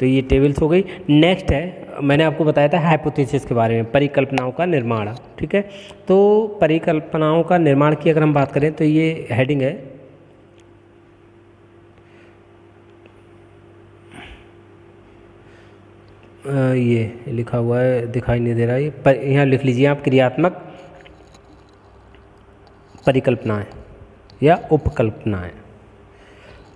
तो ये टेबल्स हो गई। नेक्स्ट है, मैंने आपको बताया था हाइपोथेसिस के बारे में, परिकल्पनाओं का निर्माण। ठीक है, तो परिकल्पनाओं का निर्माण की अगर हम बात करें तो ये हेडिंग है, ये लिखा हुआ है, दिखाई नहीं दे रहा है, पर यहाँ लिख लीजिए आप, क्रियात्मक परिकल्पनाएं या उपकल्पनाएं।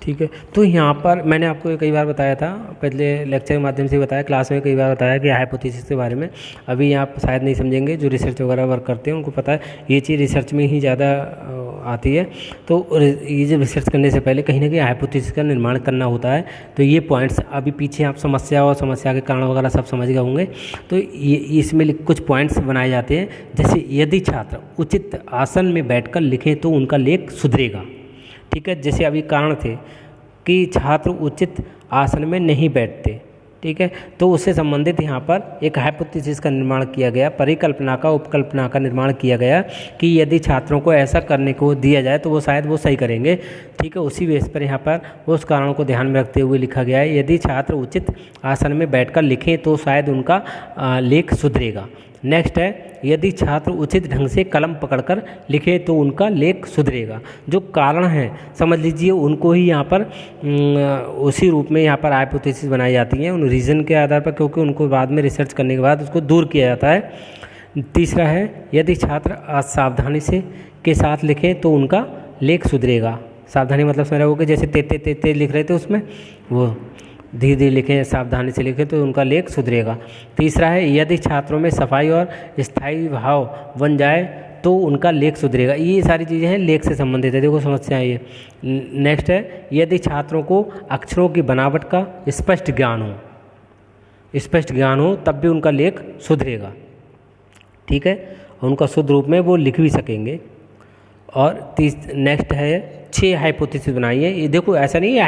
ठीक है, तो यहाँ पर मैंने आपको कई बार बताया था, पहले लेक्चर के माध्यम से बताया, क्लास में कई बार बताया कि हाइपोथेसिस के बारे में। अभी आप शायद नहीं समझेंगे, जो रिसर्च वगैरह वर्क करते हैं उनको पता है, ये चीज़ रिसर्च में ही ज़्यादा आती है। तो ये जब रिसर्च करने से पहले कहीं ना कहीं हाइपोथेसिस का निर्माण करना होता है। तो ये पॉइंट्स अभी पीछे आप समस्या और समस्या के कारण वगैरह सब समझ गए होंगे। तो ये इसमें कुछ पॉइंट्स बनाए जाते हैं, जैसे यदि छात्र उचित आसन में बैठकर लिखें तो उनका लेख सुधरेगा। ठीक है, जैसे अभी कारण थे कि छात्र उचित आसन में नहीं बैठते। ठीक है, तो उससे संबंधित यहाँ पर एक हाइपोथेसिस का निर्माण किया गया, परिकल्पना का, उपकल्पना का निर्माण किया गया कि यदि छात्रों को ऐसा करने को दिया जाए तो वो शायद वो सही करेंगे। ठीक है, उसी बेस पर यहाँ पर उस कारण को ध्यान में रखते हुए लिखा गया है, यदि छात्र उचित आसन में बैठकर लिखें तो शायद उनका लेख सुधरेगा। नेक्स्ट है, यदि छात्र उचित ढंग से कलम पकड़कर लिखे तो उनका लेख सुधरेगा। जो कारण हैं समझ लीजिए, उनको ही यहाँ पर उसी रूप में यहाँ पर हाइपोथेसिस बनाई जाती हैं उन रीज़न के आधार पर, क्योंकि उनको बाद में रिसर्च करने के बाद उसको दूर किया जाता है। तीसरा है, यदि छात्र सावधानी से के साथ लिखें तो उनका लेख सुधरेगा। सावधानी मतलब समझ रहे हो कि जैसे ते ते ते लिख रहे थे उसमें, वो धीरे धीरे लिखें, सावधानी से लिखें तो उनका लेख सुधरेगा। तीसरा है, यदि छात्रों में सफाई और स्थायी भाव बन जाए तो उनका लेख सुधरेगा। ये सारी चीज़ें हैं लेख से संबंधित है, देखो समस्याएं ये। नेक्स्ट है, यदि छात्रों को अक्षरों की बनावट का स्पष्ट ज्ञान हो तब भी उनका लेख सुधरेगा। ठीक है, उनका शुद्ध रूप में वो लिख भी सकेंगे। और नेक्स्ट है, 6 हाइपोथेसिस बनाई है। ये देखो ऐसा नहीं है,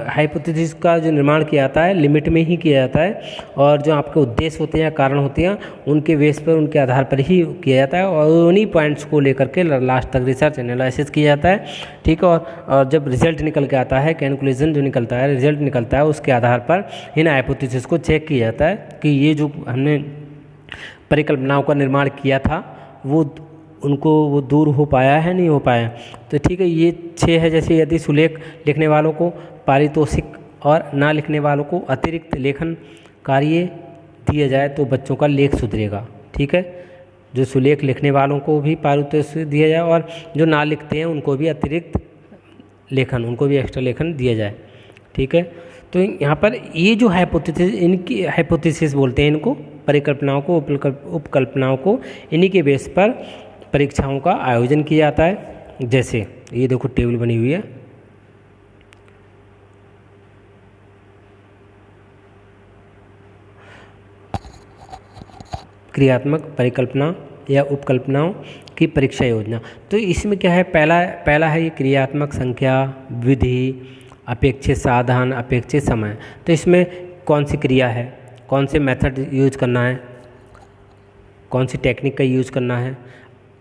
हाइपोथेसिस का जो निर्माण किया जाता है लिमिट में ही किया जाता है, और जो आपके उद्देश्य होते हैं, कारण होते हैं, उनके बेस पर, उनके आधार पर ही किया जाता है, और उन्हीं पॉइंट्स को लेकर के लास्ट तक रिसर्च एनालिसिस किया जाता है। ठीक है, और जब रिजल्ट निकल के आता है, कैलकुलेशन जो निकलता है, रिजल्ट निकलता है, उसके आधार पर इन हाइपोथेसिस को चेक किया जाता है कि ये जो हमने परिकल्पनाओं का निर्माण किया था वो दूर हो पाया है, नहीं हो पाया। तो ठीक है, ये 6 है। जैसे यदि सुलेख लिखने वालों को पारितोषिक और ना लिखने वालों को अतिरिक्त लेखन कार्य दिया जाए तो बच्चों का लेख सुधरेगा। ठीक है, जो सुलेख लिखने वालों को भी पारितोषिक दिया जाए और जो ना लिखते हैं उनको भी अतिरिक्त लेखन, उनको भी एक्स्ट्रा लेखन दिया जाए। ठीक है, तो यहाँ पर ये जो हाइपोथेसिस, इनकी हाइपोथेसिस बोलते हैं इनको, परिकल्पनाओं को, उपकल्पनाओं को, इन्हीं के बेस पर परीक्षाओं का आयोजन किया जाता है। जैसे ये देखो टेबल बनी हुई है, क्रियात्मक परिकल्पना या उपकल्पनाओं की परीक्षा योजना। तो इसमें क्या है, पहला है ये क्रियात्मक संख्या, विधि, अपेक्षित साधन, अपेक्षित समय। तो इसमें कौन सी क्रिया है, कौन से मेथड यूज करना है, कौन सी टेक्निक का यूज करना है,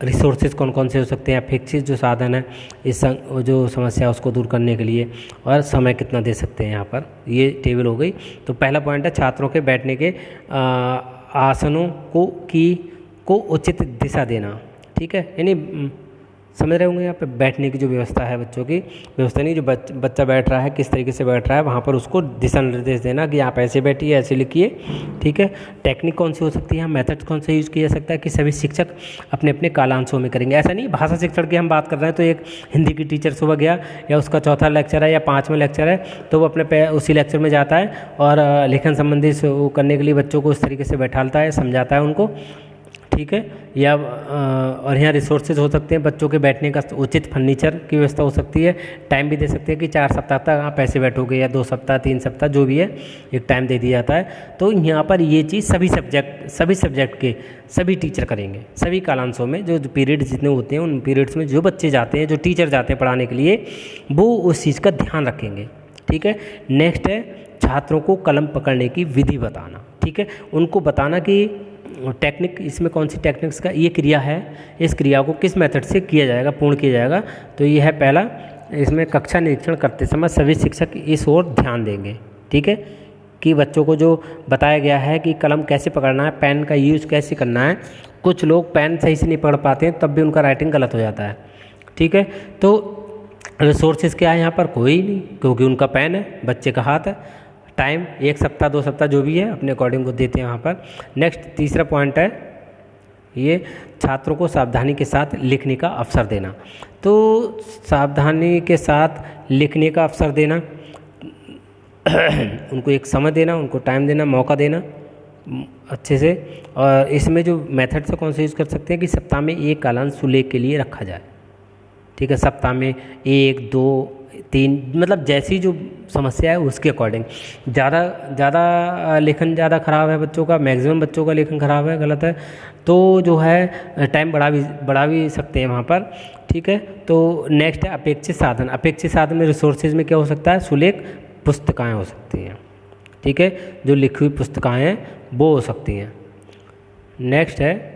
रिसोर्सेज कौन कौन से हो सकते हैं, अपेक्षित जो साधन है इस जो समस्या उसको दूर करने के लिए, और समय कितना दे सकते हैं। यहाँ पर ये टेबल हो गई। तो पहला पॉइंट है छात्रों के बैठने के आसनों को उचित दिशा देना। ठीक है, यानी समझ रहे होंगे यहाँ पे बैठने की जो व्यवस्था है, बच्चों की व्यवस्था नहीं, जो बच्चा बैठ रहा है किस तरीके से बैठ रहा है, वहाँ पर उसको दिशा निर्देश देना कि आप ऐसे बैठिए, ऐसे लिखिए। ठीक है, टेक्निक कौन सी हो सकती है, मेथड कौन सा यूज़ किया जा सकता है कि सभी शिक्षक अपने अपने कालांशों में करेंगे। ऐसा नहीं भाषा शिक्षण की हम बात कर रहे हैं तो एक हिंदी की टीचर सुबह गया या उसका चौथा लेक्चर है या 5वां लेक्चर है तो वो अपने उसी लेक्चर में जाता है और लेखन संबंधी वो करने के लिए बच्चों को उस तरीके से बैठाता है, समझाता है उनको। ठीक है, या और यहाँ रिसोर्सेज हो सकते हैं, बच्चों के बैठने का उचित फर्नीचर की व्यवस्था हो सकती है, टाइम भी दे सकते हैं कि 4 सप्ताह तक आप ऐसे बैठोगे या 2 सप्ताह 3 सप्ताह जो भी है, एक टाइम दे दिया जाता है। तो यहाँ पर ये चीज़ सभी सब्जेक्ट के सभी टीचर करेंगे, सभी कालांशों में जो पीरियड जितने होते हैं उन पीरियड्स में जो बच्चे जाते हैं, जो टीचर जाते हैं पढ़ाने के लिए, वो उस चीज़ का ध्यान रखेंगे। ठीक है, नेक्स्ट है छात्रों को कलम पकड़ने की विधि बताना। ठीक है, उनको बताना कि टेक्निक, इसमें कौन सी टेक्निक्स का ये क्रिया है, इस क्रिया को किस मेथड से किया जाएगा, पूर्ण किया जाएगा। तो ये है पहला, इसमें कक्षा निरीक्षण करते समय सभी शिक्षक इस ओर ध्यान देंगे। ठीक है, कि बच्चों को जो बताया गया है कि कलम कैसे पकड़ना है, पेन का यूज़ कैसे करना है। कुछ लोग पेन सही से नहीं पकड़ पाते हैं, तब भी उनका राइटिंग गलत हो जाता है। ठीक है, तो रिसोर्सेज क्या है यहाँ पर? कोई नहीं, क्योंकि उनका पेन है, बच्चे का हाथ है। टाइम 1 सप्ताह 2 सप्ताह जो भी है अपने अकॉर्डिंग को देते हैं वहाँ पर। नेक्स्ट तीसरा पॉइंट है ये छात्रों को सावधानी के साथ लिखने का अवसर देना। तो सावधानी के साथ लिखने का अवसर देना, उनको एक समय देना, उनको टाइम देना, मौका देना अच्छे से। और इसमें जो मेथड से कौन से यूज़ कर सकते हैं कि सप्ताह में एक कालांश सुलेख के लिए रखा जाए। ठीक है, सप्ताह में 1 2 3, मतलब जैसी जो समस्या है उसके अकॉर्डिंग। ज़्यादा लेखन ज़्यादा ख़राब है बच्चों का, मैक्सिमम बच्चों का लेखन ख़राब है, गलत है, तो जो है टाइम बढ़ा भी सकते हैं वहाँ पर। ठीक है, तो नेक्स्ट है अपेक्षित साधन। अपेक्षित साधन में रिसोर्सेज में क्या हो सकता है? सुलेख पुस्तकाएँ हो सकती हैं। ठीक है, जो लिखी हुई पुस्तकाएँ हैं वो हो सकती हैं। नेक्स्ट है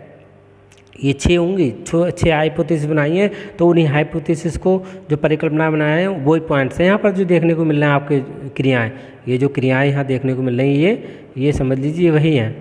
ये 6 होंगी, 6 हाइपोथेसिस बनाई हैं, तो उन्हीं हाइपोथेसिस को जो परिकल्पना बनाए हैं वही पॉइंट्स हैं यहाँ पर जो देखने को मिल रहे हैं आपके क्रियाएं। ये जो क्रियाएं यहाँ देखने को मिल रही हैं ये समझ लीजिए वही हैं।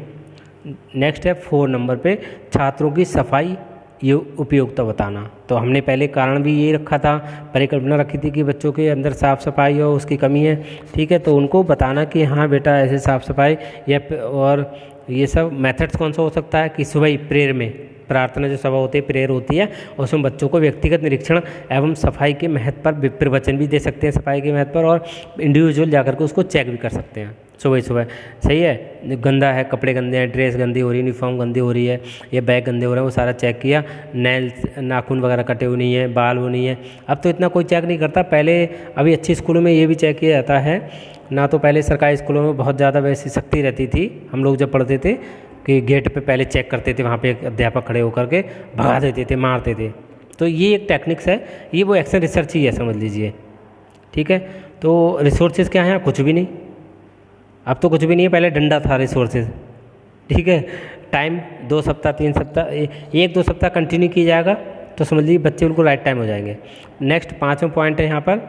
नेक्स्ट है 4 नंबर पे छात्रों की सफाई ये उपयोगिता बताना। तो हमने पहले कारण भी ये रखा था, परिकल्पना रखी थी कि बच्चों के अंदर साफ़ सफाई और उसकी कमी है। ठीक है, तो उनको बताना कि हाँ बेटा ऐसे साफ़ सफाई या और ये सब मेथड्स कौन सा हो सकता है कि सुबह प्रेयर में प्रार्थना जो सभा होती है, प्रेयर होती है, उसमें बच्चों को व्यक्तिगत निरीक्षण एवं सफाई के महत्व पर प्रवचन भी दे सकते हैं, सफाई के महत्व पर, और इंडिविजुअल जाकर के उसको चेक भी कर सकते हैं सुबह सुबह। सही है, गंदा है, कपड़े गंदे हैं, ड्रेस गंदी हो रही है, यूनिफॉर्म गंदी हो रही है, या बैग गंदे हो रहे हैं, वो सारा चेक किया। नेल्स नाखून वगैरह कटे हुए नहीं है, बाल वो नहीं है। अब तो इतना कोई चेक नहीं करता, पहले अभी अच्छी स्कूलों में ये भी चेक किया जाता है ना। तो पहले सरकारी स्कूलों में बहुत ज़्यादा वैसी सख्ती रहती थी, हम लोग जब पढ़ते थे कि गेट पे पहले चेक करते थे, वहाँ पे एक अध्यापक खड़े होकर के भगा देते थे, मारते थे। तो ये एक टेक्निक्स है, ये वो एक्शन रिसर्च ही है समझ लीजिए। ठीक है, तो रिसोर्सेज क्या है? कुछ भी नहीं, अब तो कुछ भी नहीं है, पहले डंडा था रिसोर्सेज। ठीक है, टाइम 2 सप्ताह 3 सप्ताह 1-2 सप्ताह कंटिन्यू किया जाएगा तो समझ लीजिए बच्चे बिल्कुल राइट टाइम हो जाएंगे। नेक्स्ट 5वां पॉइंट है यहाँ पर,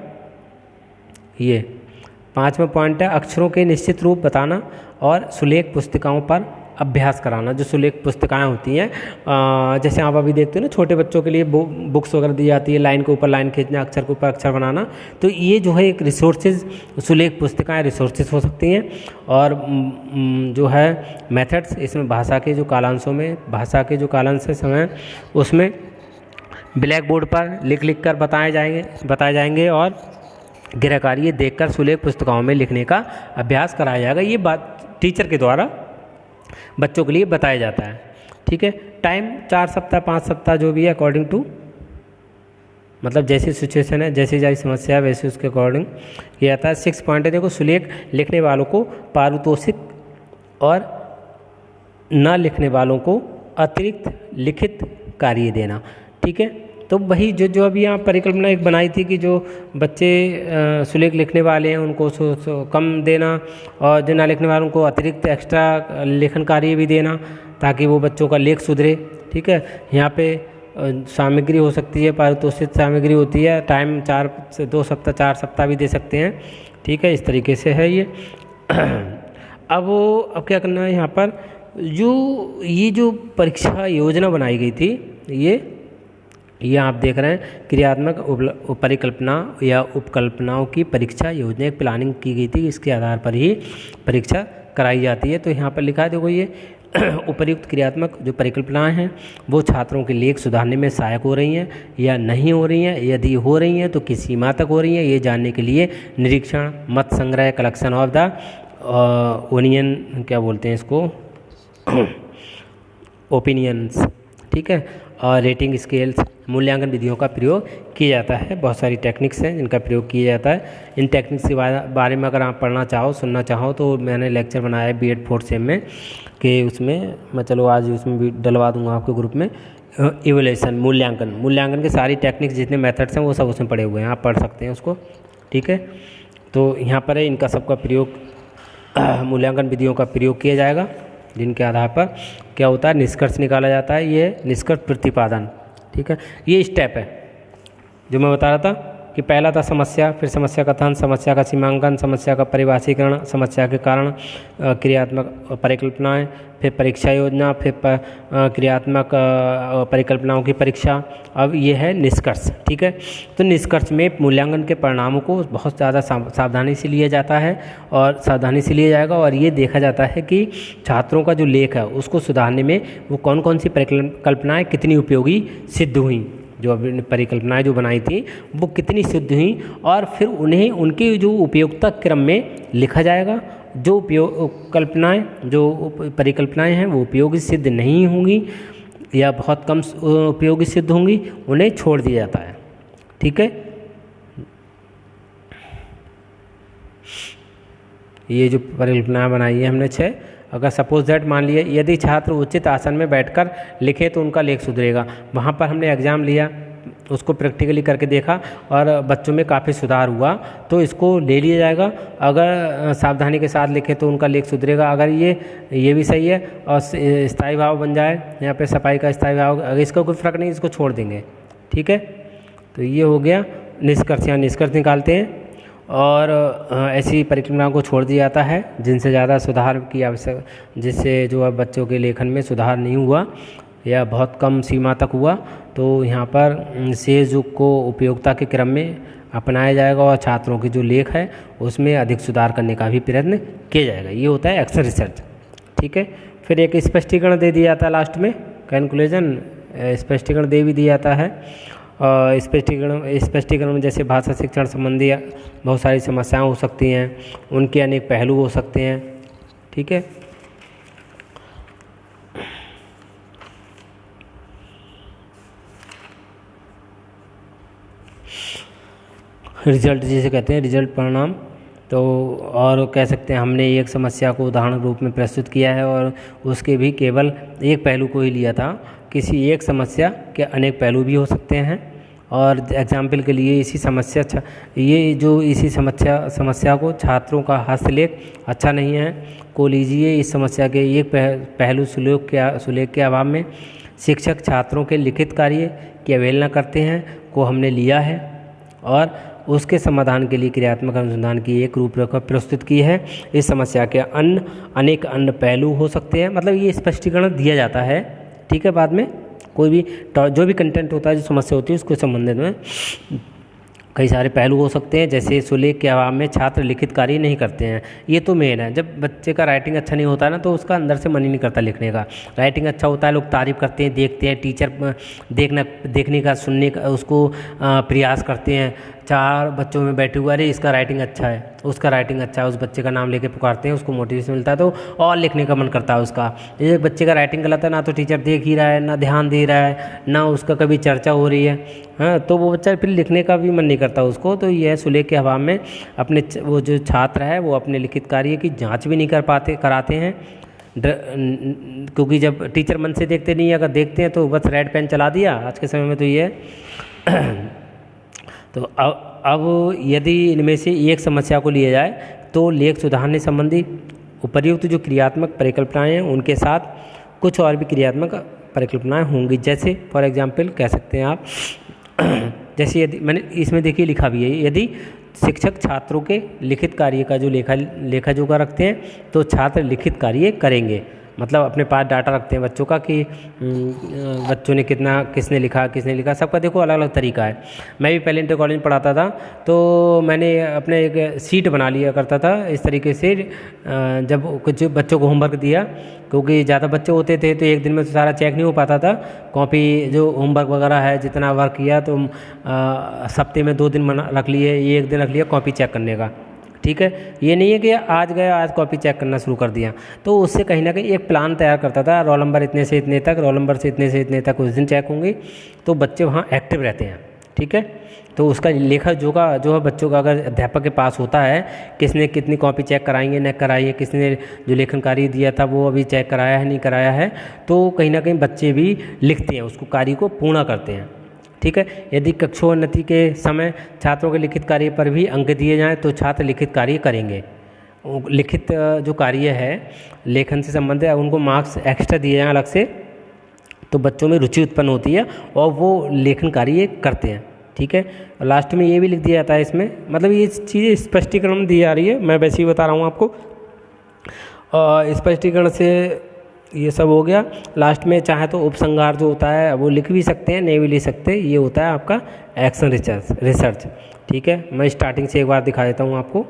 ये 5वां पॉइंट है अक्षरों के निश्चित रूप बताना और सुलेख पुस्तिकाओं पर अभ्यास कराना। जो सुलेख पुस्तिकाएँ होती हैं, जैसे आप अभी देखते हो ना छोटे बच्चों के लिए बुक्स वगैरह दी जाती है, लाइन के ऊपर लाइन खींचना, अक्षर के ऊपर अक्षर बनाना, तो ये जो है एक रिसोर्सेज, सुलेख पुस्तिकाएँ रिसोर्सेज हो सकती हैं। और जो है मेथड्स, इसमें भाषा के जो कालांशों में, भाषा के जो कालांश है समय, उसमें ब्लैक बोर्ड पर लिख कर बताए जाएंगे और गृहकार्य देखकर सुलेख पुस्तिकाओं में लिखने का अभ्यास कराया जाएगा। ये बात टीचर के द्वारा बच्चों के लिए बताया जाता है। ठीक है, टाइम 4 सप्ताह 5 सप्ताह जो भी है अकॉर्डिंग टू, मतलब जैसी सिचुएशन है, जैसी जैसी समस्या है वैसे उसके अकॉर्डिंग किया जाता है। 6 पॉइंट है, देखो सुलेख लिखने वालों को पारितोषिक और न लिखने वालों को अतिरिक्त लिखित कार्य देना। ठीक है, तो वही जो अभी यहाँ परिकल्पना एक बनाई थी कि जो बच्चे सुलेख लिखने वाले हैं उनको कम देना, और जो ना लिखने वालों को अतिरिक्त एक्स्ट्रा लेखन कार्य भी देना ताकि वो बच्चों का लेख सुधरे। ठीक है, यहाँ पे सामग्री हो सकती है, पारितोषिक सामग्री होती है, टाइम 4 से 2 सप्ताह 4 सप्ताह भी दे सकते हैं। ठीक है, इस तरीके से है ये। अब क्या करना है यहाँ पर, ये जो परीक्षा योजना बनाई गई थी, ये आप देख रहे हैं क्रियात्मक परिकल्पना या उपकल्पनाओं की परीक्षा योजना, एक प्लानिंग की गई थी, इसके आधार पर ही परीक्षा कराई जाती है। तो यहाँ पर लिखा है, देखो ये उपर्युक्त क्रियात्मक जो परिकल्पनाएं हैं वो छात्रों के लेख सुधारने में सहायक हो रही हैं या नहीं हो रही हैं, यदि हो रही हैं तो किस सीमा तक हो रही हैं, ये जानने के लिए निरीक्षण, मत संग्रह, कलेक्शन ऑफ द ओनियन, क्या बोलते हैं इसको, ओपिनियन्स। ठीक है, और रेटिंग स्केल्स, मूल्यांकन विधियों का प्रयोग किया जाता है। बहुत सारी टेक्निक्स हैं जिनका प्रयोग किया जाता है। इन टेक्निक्स के बारे में अगर आप पढ़ना चाहो, सुनना चाहो, तो मैंने लेक्चर बनाया है B.Ed 4th सेम में, कि उसमें मैं चलो आज उसमें भी डलवा दूंगा आपके ग्रुप में। इवैल्यूएशन, मूल्यांकन के सारी टेक्निक्स जितने मेथड्स हैं वो सब उसमें पढ़े हुए हैं, आप पढ़ सकते हैं उसको। ठीक है, तो यहाँ पर है इनका सबका प्रयोग, मूल्यांकन विधियों का प्रयोग किया जाएगा, जिनके आधार पर क्या होता है, निष्कर्ष निकाला जाता है। ये निष्कर्ष प्रतिपादन। ठीक है, ये स्टेप है जो मैं बता रहा था कि पहला था समस्या, फिर समस्या कथन, समस्या का सीमांकन, समस्या का परिभाषीकरण, समस्या के कारण, क्रियात्मक परिकल्पनाएं, फिर परीक्षा योजना, फिर क्रियात्मक परिकल्पनाओं की परीक्षा। अब ये है निष्कर्ष। ठीक है, तो निष्कर्ष में मूल्यांकन के परिणामों को बहुत ज़्यादा सावधानी से लिया जाता है और सावधानी से लिया जाएगा, और ये देखा जाता है कि छात्रों का जो लेख है उसको सुधारने में वो कौन कौन सी परिकल्पनाएँ कितनी उपयोगी सिद्ध हुई, जो परिकल्पनाएं जो बनाई थी वो कितनी सिद्ध हुई, और फिर उन्हें उनके जो उपयोगिता क्रम में लिखा जाएगा। जो कल्पनाएं जो परिकल्पनाएं हैं वो उपयोगी सिद्ध नहीं होंगी या बहुत कम उपयोगी सिद्ध होंगी, उन्हें छोड़ दिया जाता है। ठीक है, ये जो परिकल्पनाएं बनाई है हमने 6, अगर सपोज दैट मान लिया यदि छात्र उचित आसन में बैठकर लिखे तो उनका लेख सुधरेगा। वहाँ पर हमने एग्ज़ाम लिया, उसको प्रैक्टिकली करके देखा और बच्चों में काफ़ी सुधार हुआ, तो इसको ले लिया जाएगा। अगर सावधानी के साथ लिखे तो उनका लेख सुधरेगा। अगर ये भी सही है और स्थायी भाव बन जाए, यहाँ पे सफाई का स्थायी भाव, अगर इसका कोई फ़र्क नहीं, इसको छोड़ देंगे। ठीक है, तो ये हो गया निष्कर्ष, यहाँ निष्कर्ष निकालते हैं और ऐसी परिकल्पनाओं को छोड़ दिया जाता है जिनसे ज़्यादा सुधार की आवश्यक, जिससे जो है बच्चों के लेखन में सुधार नहीं हुआ या बहुत कम सीमा तक हुआ, तो यहाँ पर शेष युग को उपयोगिता के क्रम में अपनाया जाएगा और छात्रों की जो लेख है उसमें अधिक सुधार करने का भी प्रयत्न किया जाएगा। ये होता है एक्शन रिसर्च। ठीक है, फिर एक स्पष्टीकरण दे दिया जाता है लास्ट में, कंक्लूजन स्पष्टीकरण दे भी दिया जाता है। स्पष्टीकरण में जैसे भाषा शिक्षण संबंधी बहुत सारी समस्याएं हो सकती हैं, उनके अनेक पहलू हो सकते हैं। ठीक है, रिजल्ट जिसे कहते हैं, रिजल्ट परिणाम, तो और कह सकते हैं हमने एक समस्या को उदाहरण रूप में प्रस्तुत किया है और उसके भी केवल एक पहलू को ही लिया था। किसी एक समस्या के अनेक पहलू भी हो सकते हैं, और एग्जाम्पल के लिए इसी समस्या को छात्रों का हस्तलेख अच्छा नहीं है को लीजिए। इस समस्या के एक पहलू सुलेख के अभाव में शिक्षक छात्रों के लिखित कार्य की अवहेलना करते हैं को हमने लिया है और उसके समाधान के लिए क्रियात्मक अनुसंधान की एक रूपरेखा प्रस्तुत की है। इस समस्या के अनेक अन्य पहलू हो सकते हैं, मतलब ये स्पष्टीकरण दिया जाता है। ठीक है, बाद में कोई भी जो भी कंटेंट होता है, जो समस्या होती है उसके संबंधित में कई सारे पहलू हो सकते हैं। जैसे सुलेख के अभाव में छात्र लिखित कार्य नहीं करते हैं, ये तो मेन है। जब बच्चे का राइटिंग अच्छा नहीं होता है ना, तो उसका अंदर से मन ही नहीं करता लिखने का। राइटिंग अच्छा होता है, लोग तारीफ करते हैं, देखते हैं, टीचर देखने का सुनने का उसको प्रयास करते हैं। 4 बच्चों में बैठे हुए, अरे इसका राइटिंग अच्छा है, उसका राइटिंग अच्छा है, उस बच्चे का नाम लेके पुकारते हैं, उसको मोटिवेशन मिलता है तो और लिखने का मन करता है उसका। एक बच्चे का राइटिंग गलत है ना, तो टीचर देख ही रहा है, ना ध्यान दे रहा है, ना उसका कभी चर्चा हो रही है, हाँ, तो वो बच्चा फिर लिखने का भी मन नहीं करता उसको। तो यह सुलेख के अभाव में अपने वो जो छात्र है वो अपने लिखित कार्य की जाँच भी नहीं कराते हैं, क्योंकि जब टीचर मन से देखते नहीं है, अगर देखते हैं तो बस रेड पेन चला दिया आज के समय में, तो ये तो अब यदि इनमें से एक समस्या को लिया जाए तो लेख सुधारने संबंधी उपर्युक्त जो क्रियात्मक परिकल्पनाएं हैं उनके साथ कुछ और भी क्रियात्मक परिकल्पनाएं होंगी। जैसे फॉर एग्जांपल कह सकते हैं आप, जैसे यदि मैंने इसमें देखिए लिखा भी है, यदि शिक्षक छात्रों के लिखित कार्य का जो लेखा जोखा रखते हैं तो छात्र लिखित कार्य करेंगे। मतलब अपने पास डाटा रखते हैं बच्चों का कि बच्चों ने किसने लिखा, सबका देखो अलग अलग तरीका है। मैं भी पहले इंटर कॉलेज में पढ़ाता था तो मैंने अपने एक सीट बना लिया करता था इस तरीके से, जब कुछ बच्चों को होमवर्क दिया, क्योंकि ज़्यादा बच्चे होते थे तो एक दिन में तो सारा चेक नहीं हो पाता था। कॉपी जो होमवर्क वगैरह है जितना वर्क किया तो हफ्ते में 2 दिन रख लिए, एक दिन रख लिया कॉपी चेक करने का। ठीक है, ये नहीं है कि आज गया आज कॉपी चेक करना शुरू कर दिया। तो उससे कहीं ना कहीं एक प्लान तैयार करता था, रोल नंबर इतने से इतने तक, रोल नंबर से इतने तक उस दिन चेक होंगे, तो बच्चे वहाँ एक्टिव रहते हैं। ठीक है, तो उसका लेखा जो है बच्चों का अगर अध्यापक के पास होता है, किसने कितनी कॉपी चेक कराई न कराई है, किसने जो लेखन कार्य दिया था वो अभी चेक कराया है नहीं कराया है, तो कहीं ना कहीं बच्चे भी लिखते हैं, उसको कार्य को पूर्ण करते हैं। ठीक है, यदि कक्षोन्नति के समय छात्रों के लिखित कार्य पर भी अंक दिए जाएं तो छात्र लिखित कार्य करेंगे। लिखित जो कार्य है लेखन से संबंधित, उनको मार्क्स एक्स्ट्रा दिए जाएं अलग से, तो बच्चों में रुचि उत्पन्न होती है और वो लेखन कार्य करते हैं। ठीक है। लास्ट में ये भी लिख दिया जाता है इसमें, मतलब ये चीज़ें स्पष्टीकरण में दी जा रही है, मैं वैसे ही बता रहा हूँ आपको। स्पष्टीकरण से ये सब हो गया। लास्ट में चाहे तो उपसंहार जो होता है वो लिख भी सकते हैं, नहीं भी लिख सकते, ये होता है आपका एक्शन रिसर्च। ठीक है, मैं स्टार्टिंग से एक बार दिखा देता हूँ आपको।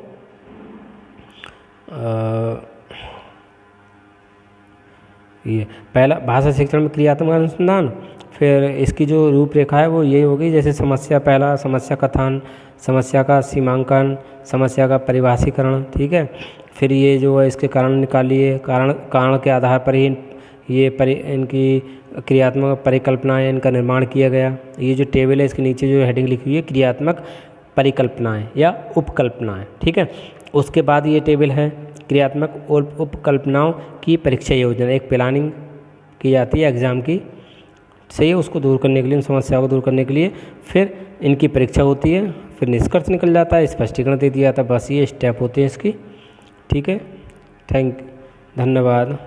ये पहला भाषा शिक्षण में क्रियात्मक अनुसंधान, फिर इसकी जो रूपरेखा है वो यही होगी, जैसे समस्या, पहला समस्या कथन, समस्या का सीमांकन, समस्या का परिभाषीकरण। ठीक है, फिर ये जो है इसके कारण निकालिए, कारण के आधार पर ही इनकी क्रियात्मक परिकल्पनाएं, इनका निर्माण किया गया। ये जो टेबल है इसके नीचे जो हेडिंग लिखी हुई है क्रियात्मक परिकल्पनाएं या उपकल्पनाएं। ठीक है, उसके बाद ये टेबल है क्रियात्मक और उपकल्पनाओं की परीक्षा योजना, एक प्लानिंग की जाती है एग्ज़ाम की, सही है, उसको दूर करने के लिए, उन समस्याओं को दूर करने के लिए। फिर इनकी परीक्षा होती है, फिर निष्कर्ष निकल जाता है, स्पष्टीकरण दे दिया जाता है। बस ये स्टेप होते हैं इसकी। ठीक है, धन्यवाद।